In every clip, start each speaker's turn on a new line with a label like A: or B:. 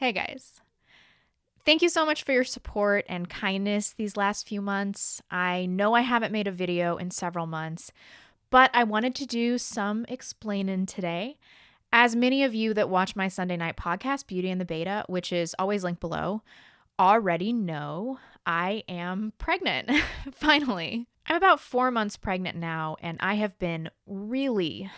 A: Hey guys. Thank you so much for your support and kindness these last few months. I know I haven't made a video in several months, but I wanted to do some explaining today. As many of you that watch my Sunday night podcast, Beauty and the Beta, which is always linked below, already know I am pregnant. Finally. I'm about 4 months pregnant now, and I have been really,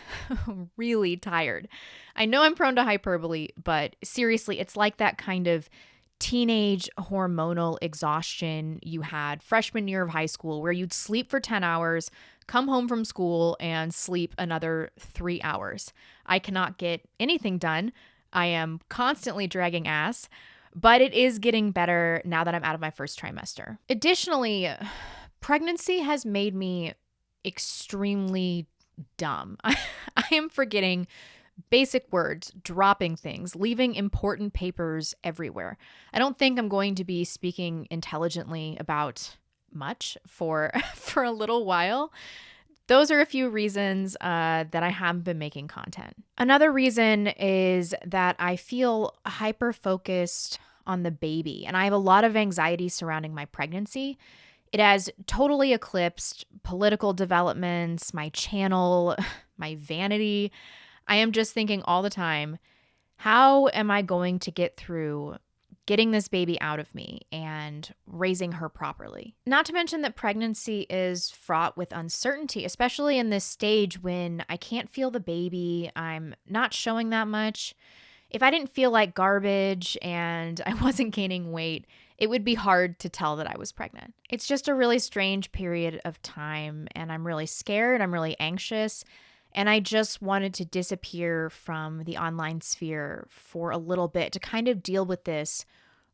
A: really tired. I know I'm prone to hyperbole, but seriously, it's like that kind of teenage hormonal exhaustion you had freshman year of high school where you'd sleep for 10 hours, come home from school, and sleep another 3 hours. I cannot get anything done. I am constantly dragging ass, but it is getting better now that I'm out of my first trimester. Additionally, pregnancy has made me extremely dumb. I am forgetting basic words, dropping things, leaving important papers everywhere. I don't think I'm going to be speaking intelligently about much for for a little while. Those are a few reasons that I haven't been making content. Another reason is that I feel hyper focused on the baby, and I have a lot of anxiety surrounding my pregnancy. It has totally eclipsed political developments, my channel, my vanity. I am just thinking all the time, how am I going to get through getting this baby out of me and raising her properly? Not to mention that pregnancy is fraught with uncertainty, especially in this stage when I can't feel the baby, I'm not showing that much. If I didn't feel like garbage and I wasn't gaining weight, it would be hard to tell that I was pregnant. It's just a really strange period of time, and I'm really scared, I'm really anxious. And I just wanted to disappear from the online sphere for a little bit to kind of deal with this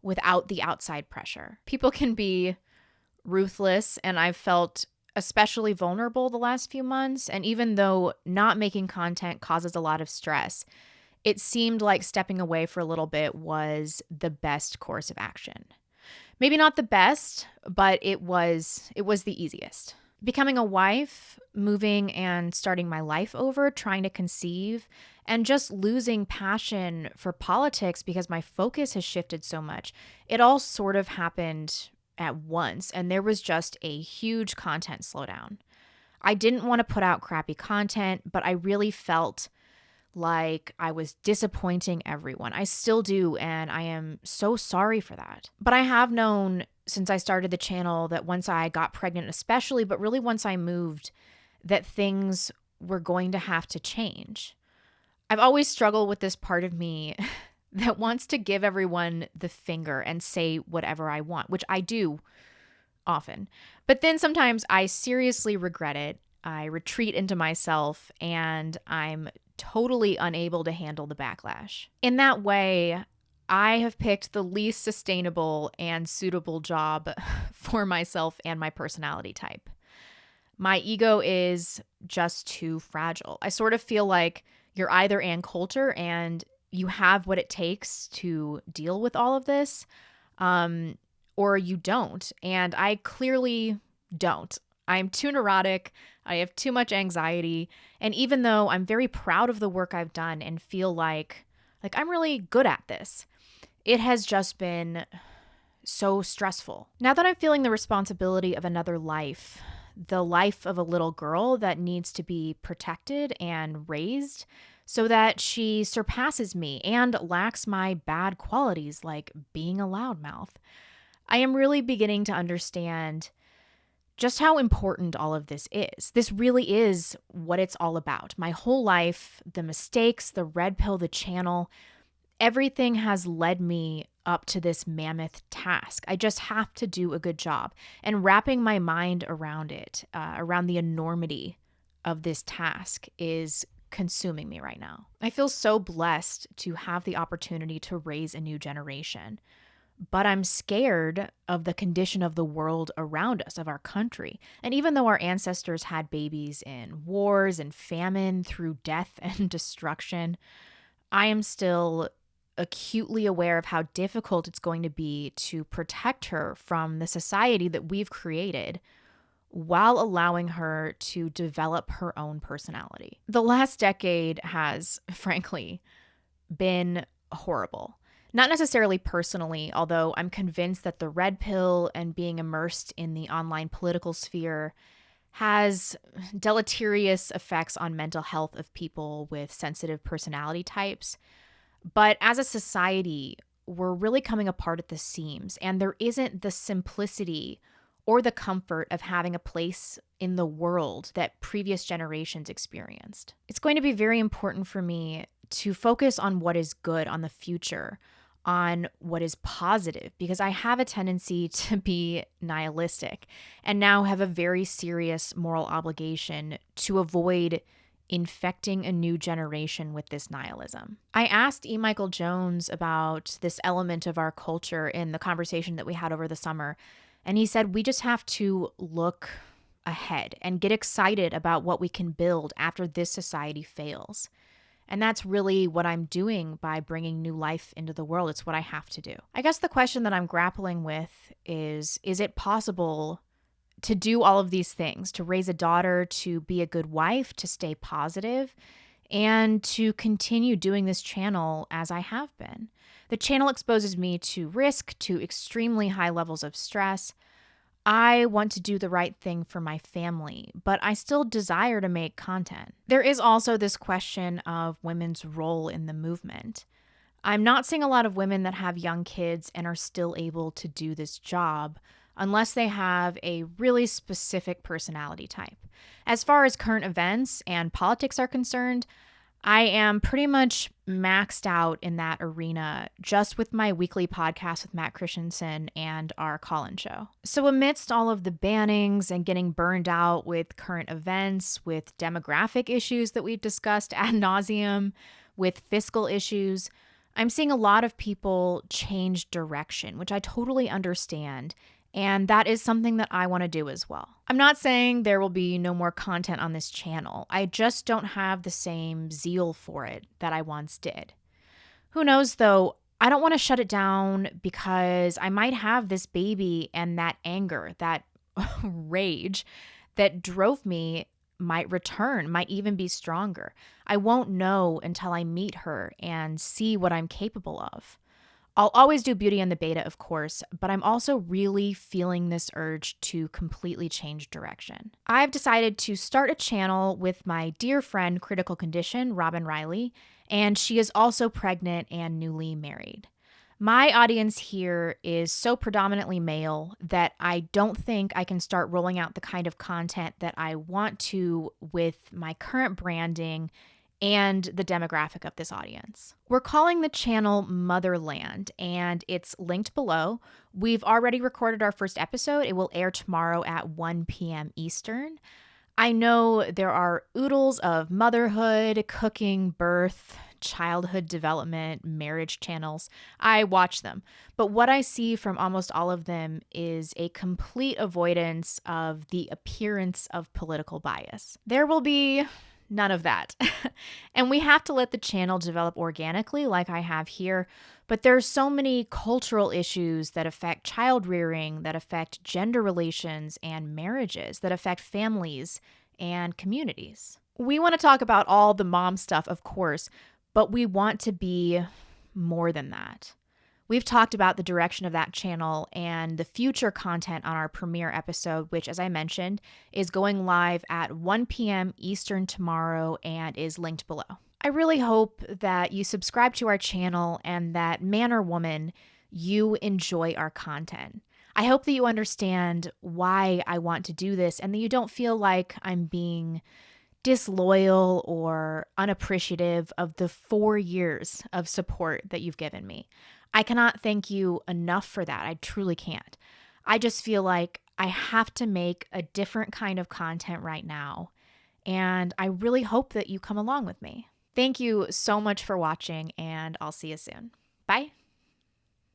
A: without the outside pressure. People can be ruthless, and I've felt especially vulnerable the last few months. And even though not making content causes a lot of stress, it seemed like stepping away for a little bit was the best course of action. Maybe not the best, but it was the easiest. Becoming a wife, moving and starting my life over, trying to conceive, and just losing passion for politics because my focus has shifted so much. It all sort of happened at once, and there was just a huge content slowdown. I didn't want to put out crappy content, but I really felt like I was disappointing everyone. I still do, and I am so sorry for that. But I have known since I started the channel that once I got pregnant, especially, but really once I moved, that things were going to have to change. I've always struggled with this part of me that wants to give everyone the finger and say whatever I want, which I do often. But then sometimes I seriously regret it. I retreat into myself and I'm totally unable to handle the backlash. In that way, I have picked the least sustainable and suitable job for myself and my personality type. My ego is just too fragile. I sort of feel like you're either Ann Coulter and you have what it takes to deal with all of this, or you don't. And I clearly don't. I'm too neurotic. I have too much anxiety. And even though I'm very proud of the work I've done and feel like I'm really good at this, it has just been so stressful. Now that I'm feeling the responsibility of another life, the life of a little girl that needs to be protected and raised so that she surpasses me and lacks my bad qualities like being a loudmouth, I am really beginning to understand just how important all of this is. This really is what it's all about. My whole life, the mistakes, the red pill, the channel, everything has led me up to this mammoth task. I just have to do a good job. And wrapping my mind around it, around the enormity of this task, is consuming me right now. I feel so blessed to have the opportunity to raise a new generation. But I'm scared of the condition of the world around us, of our country. And even though our ancestors had babies in wars and famine through death and destruction, I am still acutely aware of how difficult it's going to be to protect her from the society that we've created while allowing her to develop her own personality. The last decade has, frankly, been horrible. Not necessarily personally, although I'm convinced that the red pill and being immersed in the online political sphere has deleterious effects on mental health of people with sensitive personality types. But as a society, we're really coming apart at the seams, and there isn't the simplicity or the comfort of having a place in the world that previous generations experienced. It's going to be very important for me to focus on what is good, on the future, on what is positive, because I have a tendency to be nihilistic and now have a very serious moral obligation to avoid infecting a new generation with this nihilism. I asked E. Michael Jones about this element of our culture in the conversation that we had over the summer, and he said we just have to look ahead and get excited about what we can build after this society fails. And that's really what I'm doing by bringing new life into the world. It's what I have to do. I guess the question that I'm grappling with is it possible to do all of these things, to raise a daughter, to be a good wife, to stay positive, and to continue doing this channel as I have been? The channel exposes me to risk, to extremely high levels of stress. I want to do the right thing for my family, but I still desire to make content. There is also this question of women's role in the movement. I'm not seeing a lot of women that have young kids and are still able to do this job unless they have a really specific personality type. As far as current events and politics are concerned, I am pretty much maxed out in that arena just with my weekly podcast with Matt Christensen and our call-in show. So amidst all of the bannings and getting burned out with current events, with demographic issues that we've discussed ad nauseum, with fiscal issues, I'm seeing a lot of people change direction, which I totally understand. And that is something that I want to do as well. I'm not saying there will be no more content on this channel. I just don't have the same zeal for it that I once did. Who knows though, I don't want to shut it down because I might have this baby and that anger, that rage that drove me might return, might even be stronger. I won't know until I meet her and see what I'm capable of. I'll always do Beauty and the Beta, of course, but I'm also really feeling this urge to completely change direction. I've decided to start a channel with my dear friend, Critical Condition, Robin Riley, and she is also pregnant and newly married. My audience here is so predominantly male that I don't think I can start rolling out the kind of content that I want to with my current branding and the demographic of this audience. We're calling the channel Motherland, and it's linked below. We've already recorded our first episode. It will air tomorrow at 1 p.m. Eastern. I know there are oodles of motherhood, cooking, birth, childhood development, marriage channels. I watch them. But what I see from almost all of them is a complete avoidance of the appearance of political bias. There will be none of that. And we have to let the channel develop organically like I have here. But there's so many cultural issues that affect child rearing, that affect gender relations and marriages, that affect families and communities. We want to talk about all the mom stuff, of course, but we want to be more than that. We've talked about the direction of that channel and the future content on our premiere episode, which, as I mentioned, is going live at 1 p.m. Eastern tomorrow and is linked below. I really hope that you subscribe to our channel and that, man or woman, you enjoy our content. I hope that you understand why I want to do this and that you don't feel like I'm being disloyal or unappreciative of the 4 years of support that you've given me. I cannot thank you enough for that. I truly can't. I just feel like I have to make a different kind of content right now, and I really hope that you come along with me. Thank you so much for watching, and I'll see you soon. Bye.